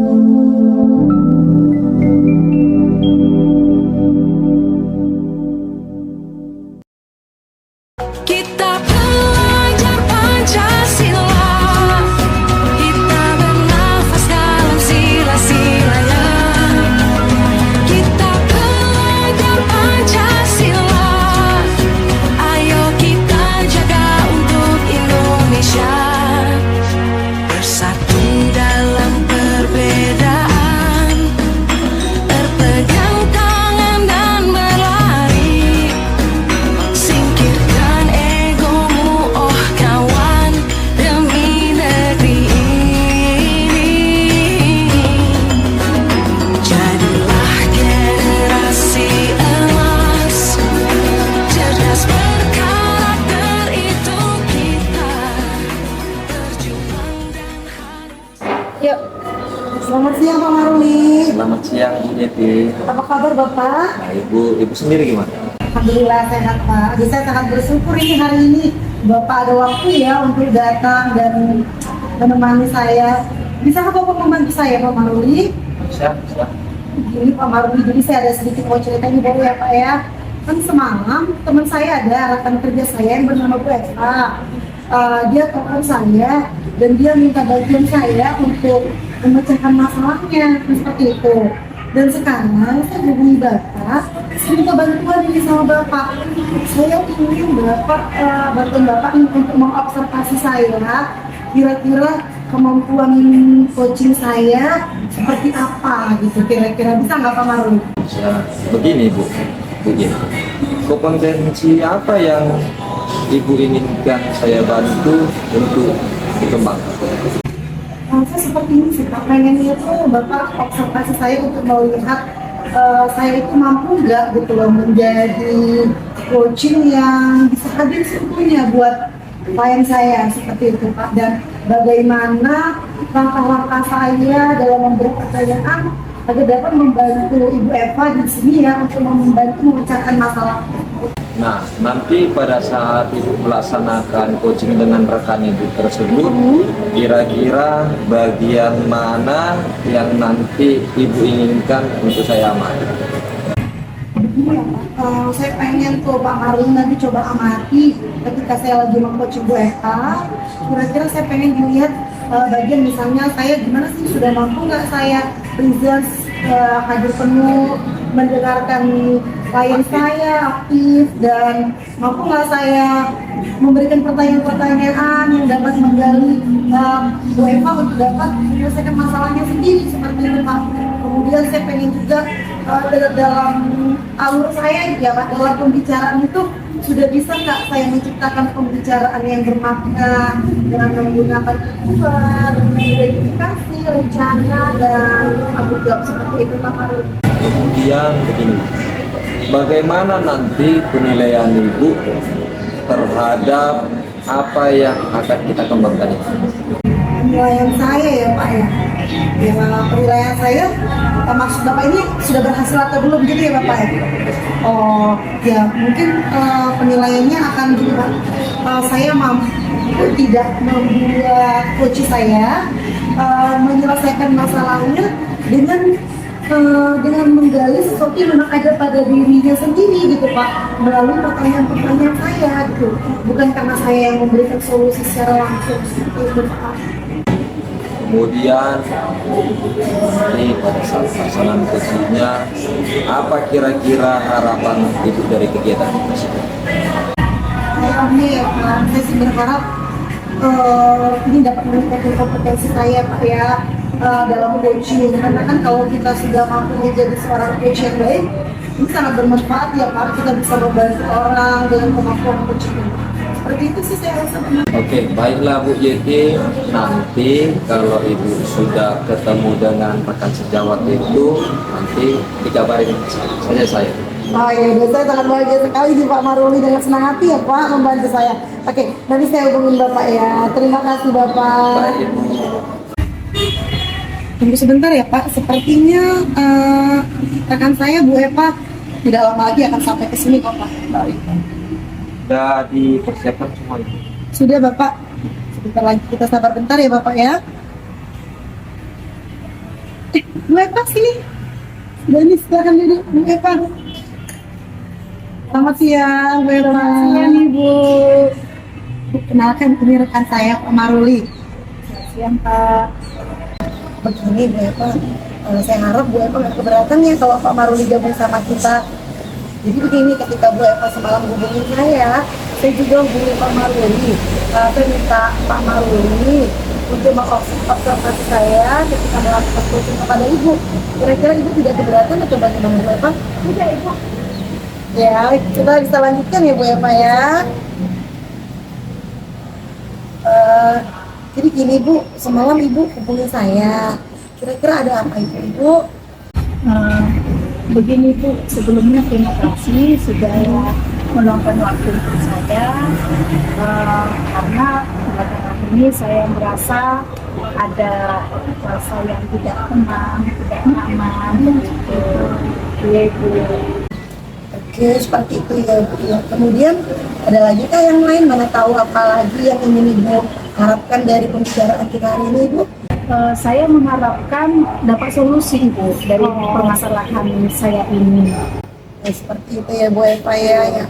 Kita belajar Pancasila, kita bernafas dalam sila-silanya. Kita belajar Pancasila, ayo kita jaga untuk Indonesia. Bersatu dalam perbedaan, berpegang tangan dan berlari. Singkirkan egomu, oh kawan, demi negeri ini. Jadilah generasi emas, cerdas berkarakter, itu kita berjuang dan harus. Yuk, selamat siang Pak Maruli. Selamat siang Bu Yeti. Apa kabar Bapak? Nah, ibu sendiri gimana? Alhamdulillah sehat Pak. Jadi saya sangat bersyukur ini hari ini Bapak ada waktu ya untuk datang dan menemani saya. Bisa Bapak membantu saya Pak Maruli? Siap. Ini Pak Maruli, jadi saya ada sedikit mau cerita ini baru ya Pak ya. Kan semalam teman saya ada rekan kerja saya yang bernama Bu Eva. Dia telepon saya dan dia minta bantuan saya untuk memecahkan masalahnya seperti itu. Dan sekarang saya hubungi Bapak, saya minta bantuan ini sama Bapak. Saya ingin Bapak bantuan Bapak ini untuk mengobservasi saya, kira-kira kemampuan coaching saya seperti apa gitu, kira-kira bisa nggak Pak Maruli? Ya, begini Bu Yeti. Kompetensi apa yang Ibu inginkan saya bantu untuk dikembangkan? Saya seperti ini sih Pak, pengennya itu Bapak observasi saya untuk melihat saya itu mampu nggak gitu loh menjadi coaching yang bisa hadir sebetulnya buat klien saya seperti itu Pak, dan bagaimana langkah-langkah saya dalam memberi pertanyaan agar dapat membantu Ibu Eva di sini ya untuk membantu memecahkan masalah. Nah, nanti pada saat Ibu melaksanakan coaching dengan rekan Ibu tersebut, kira-kira bagian mana yang nanti Ibu inginkan untuk saya amati? Begini ya Pak, saya pengen tuh Pak Maruli nanti coba amati ketika saya lagi meng-coaching Bu Eva. Kira-kira saya pengen dilihat bagian misalnya saya gimana sih, sudah mampu nggak saya present hadir penuh, mendengarkan klien saya aktif, dan mampu nggak saya memberikan pertanyaan-pertanyaan yang dapat menggali Bu Eva untuk dapat menyelesaikan masalahnya sendiri seperti itu Pak. Kemudian saya pengen juga dalam alur saya ya Pak, dalam pembicaraan itu sudah bisa nggak saya menciptakan pembicaraan yang bermakna dengan menggunakan keyword, identifikasi, rencana, dan tanggung jawab seperti itu Pak Maruli. Kemudian begini, bagaimana nanti penilaian Ibu terhadap apa yang akan kita kembangkan ini? Penilaian saya ya Pak ya, penilaian saya maksud Bapak ini sudah berhasil atau belum gitu ya Bapak ya? Oh ya, mungkin penilaiannya akan gini Pak, saya mampu tidak membuat coach saya menyelesaikan masalahnya dengan menggali sesuatu yang memang ada pada dirinya sendiri gitu Pak, melalui pertanyaan-pertanyaan saya gitu, bukan karena saya yang memberikan solusi secara langsung seperti itu Pak. Kemudian nanti pada saat pelaksanaan coachingnya, apa kira-kira harapan Ibu dari kegiatan tersebut? Amin, saya sih berharap ini dapat meningkatkan kompetensi saya Pak ya dalam coaching, karena kan kalau kita sudah mampu menjadi seorang coach yang baik, ini sangat bermanfaat ya Pak, kita bisa membantu orang dengan kemampuan coaching. Seperti itu sih saya rasa. Oke, baiklah Bu Yeti, nanti kalau Ibu sudah ketemu dengan rekan sejawat itu, nanti dikabarin saja saya. Oh iya, saya sangat bahagia sekali di Pak Maruli, dengan senang hati ya Pak membantu saya. Oke, nanti saya hubungin Bapak ya. Terima kasih Bapak. Baik Ibu. Tunggu sebentar ya Pak, sepertinya rekan saya Bu Eva tidak lama lagi akan sampai ke sini kok Pak. Baik. Sudah dipersiapkan semua itu. Sudah Bapak, sebentar lagi kita sabar bentar ya Bapak ya. Bu Eva sini. Dani silakan duduk, Bu Eva. Selamat siang, Bu Eva. Selamat siang, Ibu. Kenalkan, ini rekan saya, Pak Maruli. Selamat siang, Pak. Begini, Bu Eva, saya harap Bu Eva nggak keberatan ya kalau Pak Maruli gabung sama kita. Jadi begini, ketika Bu Eva semalam hubungi saya juga hubungi Pak Maruli. Saya minta Pak Maruli untuk mengobservasi saya ketika melakukan coaching kepada Ibu. Kira-kira Ibu tidak keberatan atau bagaimana, Bu Eva? Tidak, Ibu. Ya, kita bisa lanjutkan ya Bu Eva ya. Jadi gini Bu, semalam Ibu hubungi saya. Kira-kira ada apa itu Ibu? Begini Bu, sebelumnya terima kasih sudah meluangkan waktu untuk saya, karena belakangan ini saya merasa ada rasa yang tidak tenang, tidak nyaman begitu. Iya Bu. Oke, seperti itu ya Bu. Kemudian ada lagi kah yang lain? Mana tahu apa lagi yang ingin Ibu harapkan dari pembicaraan kita hari ini Bu? Saya mengharapkan dapat solusi Bu dari permasalahan saya ini. Ya, seperti itu ya Bu Eva ya.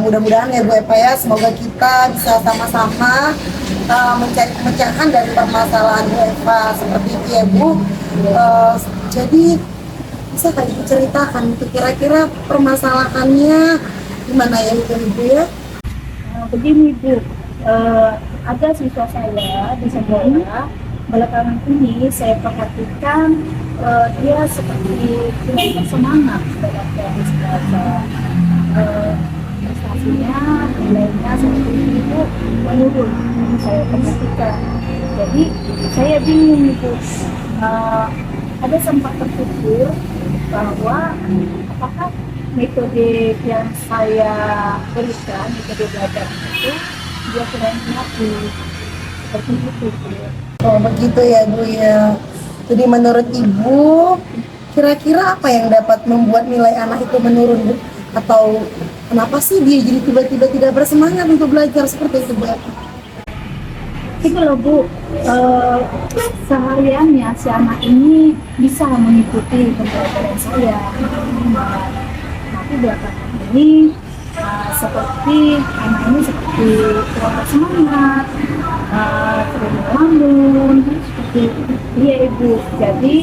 Mudah-mudahan ya Bu Eva ya, semoga kita bisa sama-sama mencari pemecahan dari permasalahan Bu Eva seperti itu ya Bu. Jadi bisa kali Ibu ceritakan itu kira-kira permasalahannya gimana ya itu Ibu ya? Begini Bu, ada siswa saya di sekolah. Belakangan ini saya perhatikan dia seperti kurang bersemangat dalam teknis belajar. Prestasinya, nilainya seperti itu menurun. Saya perhatikan. Jadi saya bingung itu. Ada sempat terpikir bahwa apakah metode yang saya berikan, metode belajar itu dia kurang mengerti. Seperti itu. Oh begitu ya Bu ya. Jadi menurut Ibu, kira-kira apa yang dapat membuat nilai anak itu menurun Bu? Atau kenapa sih dia jadi tiba-tiba tidak bersemangat untuk belajar seperti itu Bu? Itu loh Bu, sehariannya si anak ini bisa mengikuti pembelajaran saya. Tapi belakangan ini seperti anak ini seperti kurang bersemangat, sering melamun, seperti iya Ibu. Jadi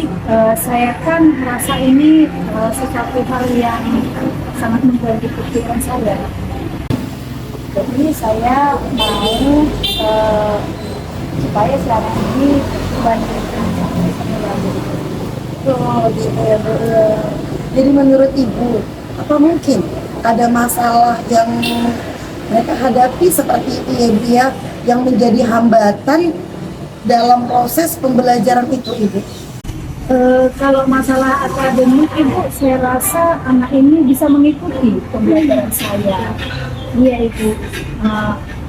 saya kan merasa ini sesuatu hal yang sangat mengganggu pikiran saya. Jadi saya mau supaya si anak ini banyak Oh gitu ya Bu ya. Jadi menurut Ibu, apa mungkin ada masalah yang mereka hadapi seperti itu ya Bu ya, yang menjadi hambatan dalam proses pembelajaran itu Ibu? Kalau masalah akademik Ibu, saya rasa anak ini bisa mengikuti pembelajaran saya. Iya Ibu,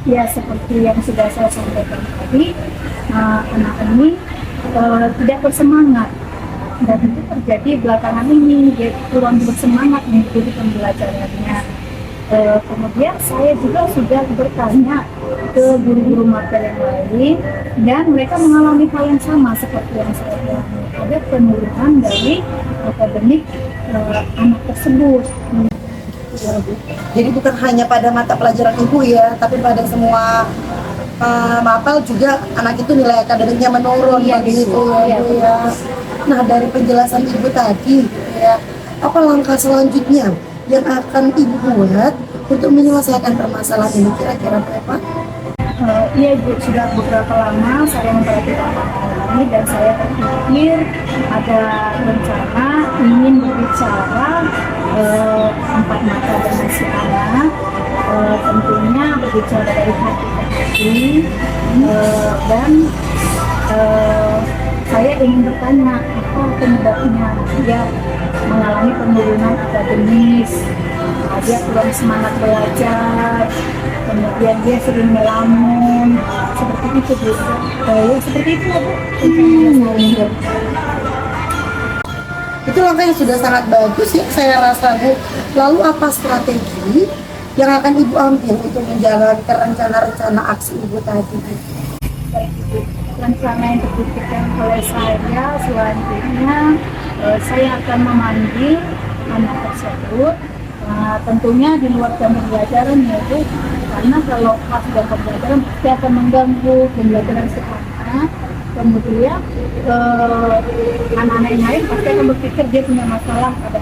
ya seperti yang sudah saya sampaikan tadi, anak ini tidak bersemangat. Dan itu terjadi belakangan ini, dia kurang bersemangat mengikuti pembelajarannya. Kemudian saya juga sudah bertanya ke guru-guru mata yang lain, dan mereka mengalami hal yang sama seperti yang saya alami. Ada penurunan dari akademik anak tersebut. Ya, Bu. Jadi bukan hanya pada mata pelajaran Ibu ya, tapi pada semua mapel juga anak itu nilai akademiknya menurun begitu ya Bu ya. Nah dari penjelasan Ibu tadi ya, apa langkah selanjutnya yang akan Ibu buat untuk menyelesaikan permasalahan ini kira-kira apa? Iya Ibu, sudah beberapa lama saya memperhatikan hal ini dan saya berpikir ada rencana ingin berbicara empat mata dengan si anak, tentunya berbicara dari hati ke hati, dan saya ingin bertanya apa penyebabnya dia mengalami penurunan akademis, dia kurang semangat belajar, kemudian dia sering melamun, seperti itu Bu. Ya seperti itu ya Bu. Itu langkah yang sudah sangat bagus ya saya rasa Bu. Lalu apa strategi yang akan Ibu ambil untuk menjalankan rencana-rencana aksi Ibu tadi? Baik, Ibu. rencana yang dipikirkan oleh saya selanjutnya, saya akan memanggil anak tersebut, tentunya di luar jam pembelajaran ya Bu, karena kalau pas jam pembelajaran pasti akan mengganggu pembelajaran si anak. Kemudian anak-anak yang lain pasti akan berpikir dia punya masalah, kita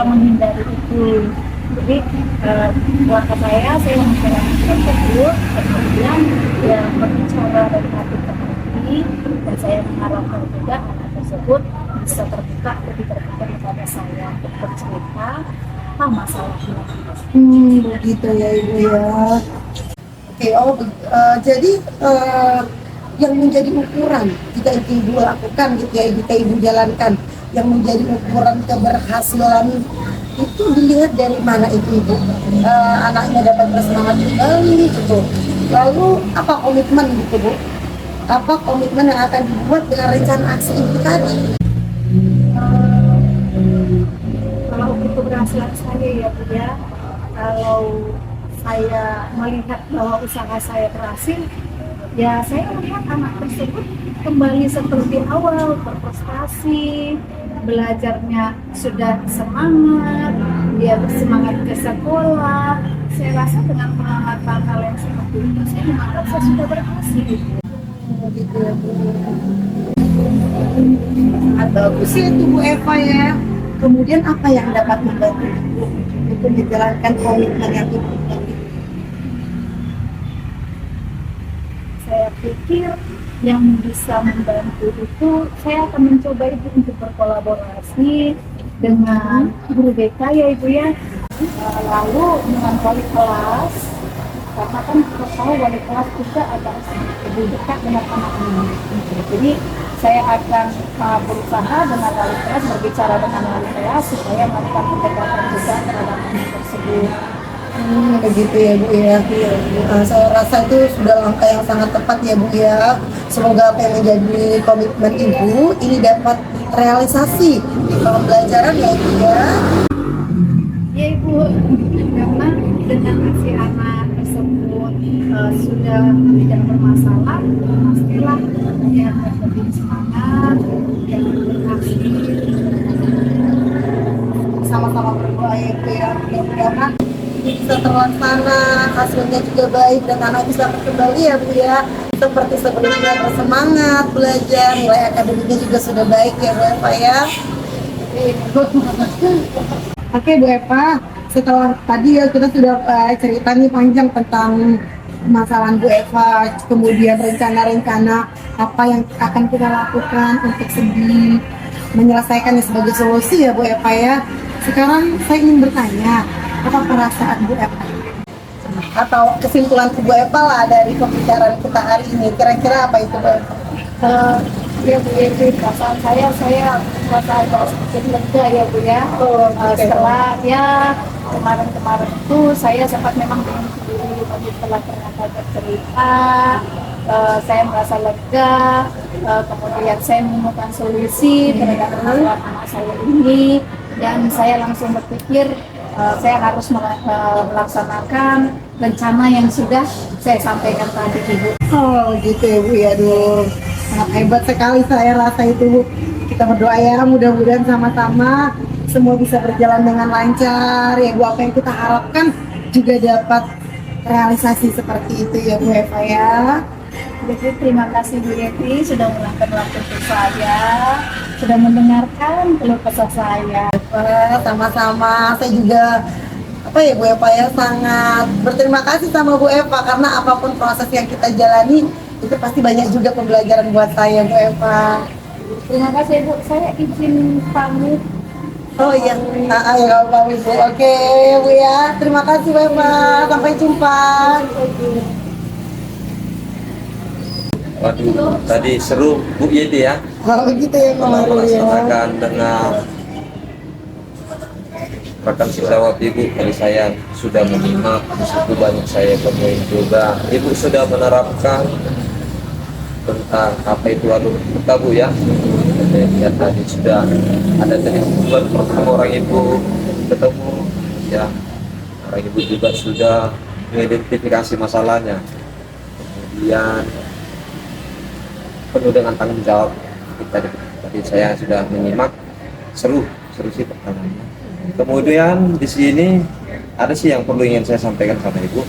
menghindari itu. Jadi langkah saya membicarakan tersebut, kemudian ya berbicara dari hati ke hati, dan saya mengharapkan juga anak tersebut bisa terbuka, lebih terbuka kepada saya untuk bercerita apa masalahnya. Begitu ya Ibu ya. Oke, jadi yang menjadi ukuran jika itu Ibu lakukan gitu ya, jika Ibu jalankan, yang menjadi ukuran keberhasilan itu dilihat dari mana itu Ibu? Anaknya dapat bersemangat kembali gitu. Lalu apa komitmen gitu Bu? Apa komitmen yang akan dibuat dengan rencana aksi Ibu tadi? Kalau untuk keberhasilan saya ya Bu ya, kalau saya melihat bahwa usaha saya berhasil, ya saya melihat anak tersebut kembali seperti awal, berprestasi, belajarnya sudah semangat, dia bersemangat ke sekolah. Saya rasa dengan pengamatan hal yang seperti itu, saya merasa sudah berhasil. Gitu ya Bu. Bagus ya itu Bu Eva ya. Kemudian apa yang dapat membantu Ibu untuk menjalankan komitmen yang Ibu buat? Saya pikir yang bisa membantu itu, saya akan mencoba itu untuk berkolaborasi dengan guru BK ya Ibu ya, lalu dengan wali kelas, karena kan kita tahu wali kelas juga agak lebih dekat dengan anak-anak. Jadi saya akan berusaha dengan wali kelas, berbicara dengan wali kelas supaya melakukan pendekatan juga terhadap anak tersebut. Begitu ya Bu ya. Saya rasa itu sudah langkah yang sangat tepat ya Bu ya. Semoga apa yang menjadi komitmen Ibu ini dapat realisasi di pembelajaran ya Ibu ya. Ya Ibu, karena dengan si anak tersebut sudah tidak bermasalah, pastilah dia akan lebih semangat, dia akan berhasil. Sama-sama berdoa ya Bu ya. Mudah-mudahan bisa terlaksana, hasilnya juga baik dan anak bisa kembali ya Bu ya, seperti sebelumnya bersemangat belajar, nilai akademiknya juga sudah baik ya Bu Eva ya. Oke Bu Eva, setelah tadi ya kita sudah cerita nih panjang tentang masalah Bu Eva, kemudian rencana-rencana apa yang akan kita lakukan untuk segi menyelesaikannya sebagai solusi ya Bu Eva ya. Sekarang saya ingin bertanya, apa perasaan Bu Eva atau kesimpulan Bu Eva lah dari pembicaraan kita hari ini, kira-kira apa itu Bu Eva? Ya Bu Evi, perasaan saya merasa agak sedikit lega ya Bu ya. Setelah ya kemarin-kemarin itu saya sempat memang bingung sendiri, tapi setelah ternyata bercerita, saya merasa lega. Kemudian saya menemukan solusi terhadap masalah anak saya ini, dan saya langsung berpikir saya harus melaksanakan rencana yang sudah saya sampaikan tadi Ibu. Oh gitu ya Bu ya, aduh sangat hebat sekali saya rasa itu Bu. Kita berdoa ya, mudah-mudahan sama-sama semua bisa berjalan dengan lancar ya Bu. Apa yang kita harapkan juga dapat realisasi seperti itu ya Bu Eva ya. Jadi terima kasih Bu Yeti sudah meluangkan waktu untuk saya, sudah mendengarkan keluh kesah saya. Sama-sama, saya juga Bu Eva ya sangat berterima kasih sama Bu Eva, karena apapun proses yang kita jalani itu pasti banyak juga pembelajaran buat saya Bu Eva. Terima kasih Bu, saya izin pamit. Oh iya, ya pamit Bu. Oke Bu ya, terima kasih Bu Eva, sampai jumpa. Waduh, tadi seru Bu Yeti ya, Oh gitu ya kemarin ya. melaksanakan dengan rekan sejawat Ibu. Tadi saya sudah menyimak, di situ banyak saya temuin juga. Ibu sudah menerapkan tentang apa itu alur kita Bu ya. Ya tadi sudah ada tadi buat orang Ibu ketemu ya, orang Ibu juga sudah mengidentifikasi masalahnya, kemudian penuh dengan tanggung jawab. Tadi saya sudah menyimak, seru sih pertanyaannya. Kemudian di sini ada sih yang perlu ingin saya sampaikan sama Ibu.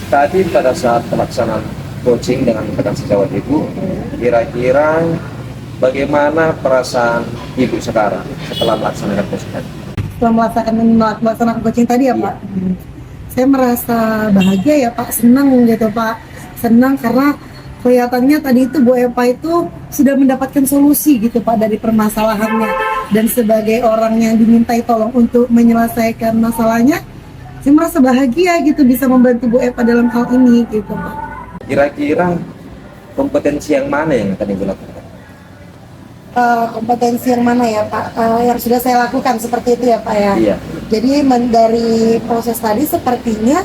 Tadi pada saat pelaksanaan coaching dengan rekan sejawat Ibu, kira-kira bagaimana perasaan Ibu sekarang setelah melaksanakan coaching tadi? Setelah melaksanakan coaching tadi ya Pak, saya merasa bahagia ya Pak, senang gitu Pak, senang karena kelihatannya tadi itu Bu Eva itu sudah mendapatkan solusi gitu Pak dari permasalahannya, dan sebagai orang yang dimintai tolong untuk menyelesaikan masalahnya, saya merasa bahagia gitu bisa membantu Bu Eva dalam hal ini gitu Pak. Kira-kira kompetensi yang mana yang akan Ibu lakukan? Kompetensi yang mana ya Pak? Yang sudah saya lakukan seperti itu ya Pak ya. Iya. Jadi dari proses tadi sepertinya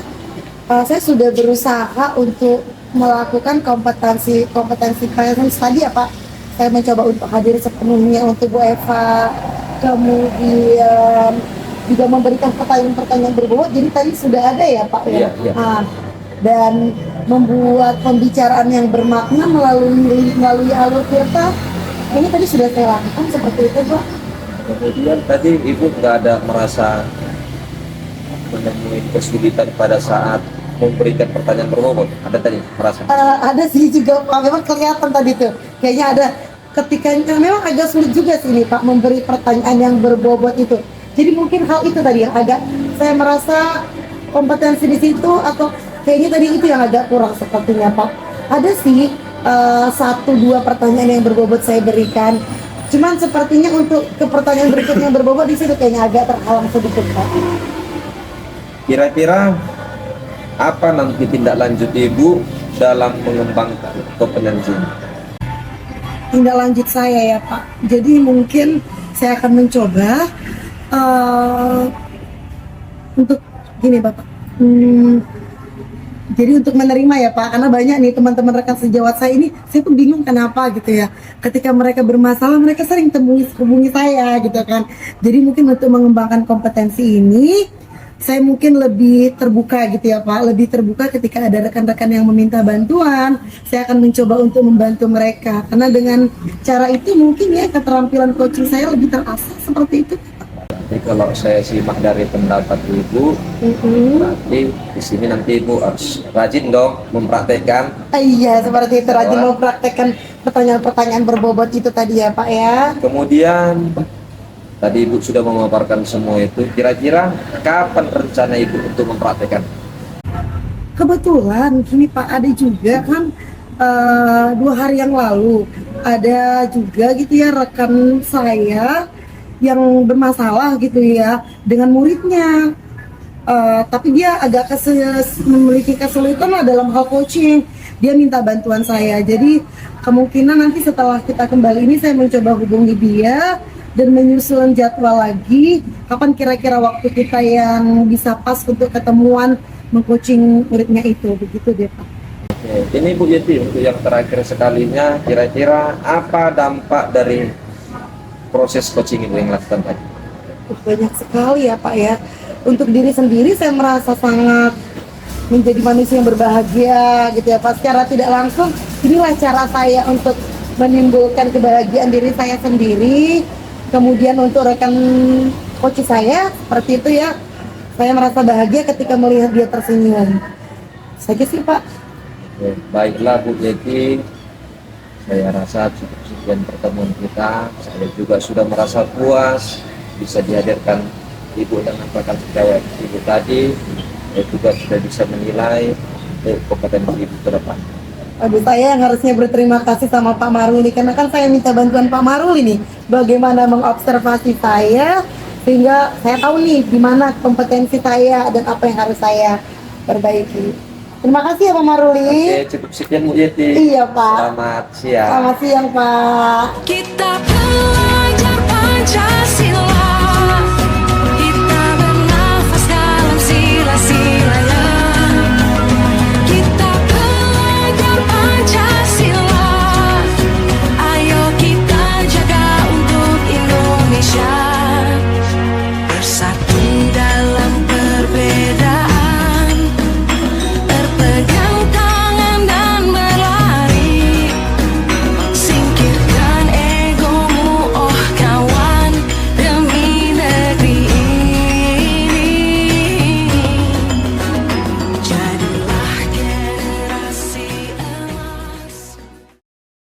saya sudah berusaha untuk melakukan kompetensi presence tadi ya Pak. Saya mencoba untuk hadir sepenuhnya untuk Bu Eva, kemudian juga memberikan pertanyaan-pertanyaan berbobot. Jadi tadi sudah ada ya Pak ya. Iya. Dan membuat pembicaraan yang bermakna melalui alur cerita. Ini tadi sudah saya lakukan seperti itu Pak. Kemudian tadi Ibu nggak ada merasa menemui kesulitan pada saat memberikan pertanyaan berbobot? Ada tadi merasa? Ada sih juga Pak, memang kelihatan tadi tuh. Kayaknya ada ketika memang agak sulit juga sih nih Pak memberi pertanyaan yang berbobot itu. Jadi mungkin hal itu tadi yang agak saya merasa kompetensi di situ, atau kayaknya tadi itu yang agak kurang sepertinya Pak. Ada sih 1-2 pertanyaan yang berbobot saya berikan. Cuman sepertinya untuk ke pertanyaan berikutnya yang berbobot di situ kayaknya agak terhalang sedikit Pak. Kira-kira apa nanti tindak lanjut Ibu dalam mengembangkan kompetensi? Tindak lanjut saya ya Pak. Jadi mungkin saya akan mencoba untuk gini Bapak. Jadi untuk menerima ya Pak, karena banyak nih teman-teman rekan sejawat saya ini, saya tuh bingung kenapa gitu ya. Ketika mereka bermasalah, mereka sering hubungi saya gitu kan. Jadi mungkin untuk mengembangkan kompetensi ini, saya mungkin lebih terbuka gitu ya Pak, lebih terbuka ketika ada rekan-rekan yang meminta bantuan, saya akan mencoba untuk membantu mereka. Karena dengan cara itu mungkin ya keterampilan coaching saya lebih terasah seperti itu. Jadi kalau saya simak dari pendapat Ibu, berarti di sini nanti Ibu harus rajin dong mempraktekkan. Iya, seperti itu, rajin mempraktekkan pertanyaan-pertanyaan berbobot itu tadi ya Pak ya. Kemudian tadi Ibu sudah memaparkan semua itu. Kira-kira kapan rencana Ibu untuk mempraktekkan? Kebetulan gini Pak, ada juga kan 2 hari yang lalu ada juga gitu ya rekan saya yang bermasalah gitu ya dengan muridnya, tapi dia agak memiliki kesulitan lah dalam hal coaching. Dia minta bantuan saya, jadi kemungkinan nanti setelah kita kembali ini saya mencoba hubungi dia dan menyusun jadwal lagi kapan kira-kira waktu kita yang bisa pas untuk ketemuan mengcoaching muridnya itu, begitu deh Pak. Oke, ini Bu Yeti untuk yang terakhir sekalinya, kira-kira apa dampak dari proses coaching Ibu yang lakukan tadi? Banyak sekali ya Pak ya. Untuk diri sendiri saya merasa sangat menjadi manusia yang berbahagia gitu ya Pak. Secara tidak langsung inilah cara saya untuk menimbulkan kebahagiaan diri saya sendiri. Kemudian untuk rekan coach saya seperti itu ya, saya merasa bahagia ketika melihat dia tersenyum. Saja sih Pak. Oke, baiklah Bu Yeti, saya rasa cukup sekian pertemuan kita. Saya juga sudah merasa puas bisa dihadirkan Ibu dengan rekan sejawat Ibu tadi. Saya juga sudah bisa menilai kompetensi Ibu ke depan. Aduh, saya yang harusnya berterima kasih sama Pak Maruli, karena kan saya minta bantuan Pak Maruli nih bagaimana mengobservasi saya sehingga saya tahu nih di mana kompetensi saya dan apa yang harus saya perbaiki. Terima kasih ya Pak Maruli. Oke, cukup sekian Bu Yeti. Iya Pak. Selamat siang. Selamat siang Pak. Kita